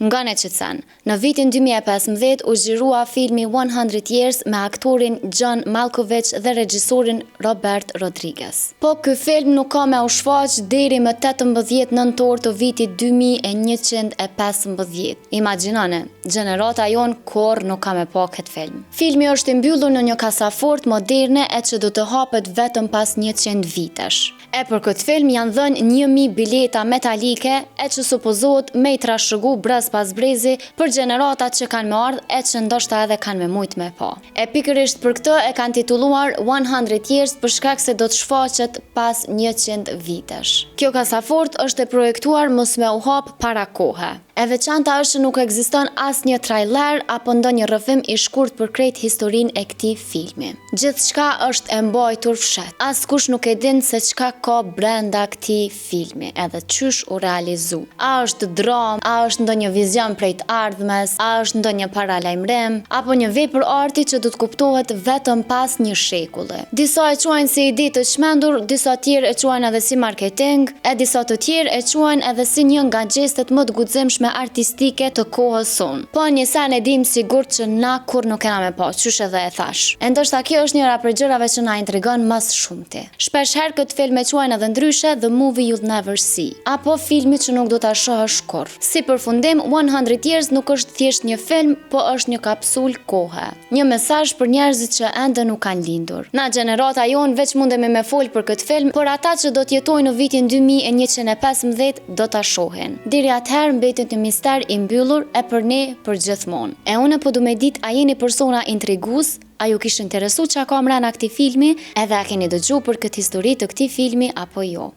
Nga Neqicen. Në vitin 2015 u zgjirua filmi 100 Years me aktorin John Malkovich dhe regjisorin Robert Rodriguez. Po ky film nuk ka me u shfaq deri më 18 nëntor të vitit 2115. Imagjinone, gjenerata jon kur nuk ka me pa këtë film. Filmi është i mbyllur në një kasafort moderne e që do të hapet vetëm pas 100 vitesh. E për këtë film janë dhënë 1000 bileta metalike e që supozohet me i trashëgu brez pas brezi për gjeneratat që kanë me ardhë e që ndoshta edhe kanë me mujt me pa. E pikërisht për këtë e kanë titulluar 100 Years për shkak se do të shfaqet pas 100 vitesh. Kjo kasafort është e projektuar mos me u hap para kohe. E veçanta është që nuk ekziston asnjë trailer apo ndonjë rrëfim i shkurt për krejt historinë e këtij filmi. Gjithçka është e mbajtur fshet. Askush nuk e din se çka ka brenda këtij filmi, edhe çysh u realizu. A është dramë, a është ndonjë vizion prej të ardhmes, a është ndonjë paralajmërim, apo një vepër arti që do të kuptohet vetëm pas një shekulli. Disa e quajnë si ide të çmendur, disa tjerë e quajnë edhe si marketing, e disa të tjerë e quajnë edhe si një nga gjestet më të guximshme artistike të kohës sonë. Po një sen e dim sigurt që na kur nuk kena me pa, qysh edhe e thash. E ndoshta kjo është njëra për gjërave që na intrigon mas shumti. Shpesh herë këtë film e quajnë edhe ndryshe The Movie You'll Never See, apo filmi që nuk do ta shohësh kurr. Si përfundim, 100 Years nuk është thjesht një film, po është një kapsul kohe. Një mesazh për njerëzit që ende nuk kanë lindur. Na gjenerata jon veç mundemi me fol për këtë film, por ata që do të jetojnë në vitin 2115 do ta shohin. Deri atëherë mbetet një mister i mbyllur e për ne për gjithmonë. E unë po du me dit a jeni persona intrigues, a ju kishë interesu që ka mrena këtij filmi, edhe a keni dëgju për këtë histori të këtij filmi apo jo.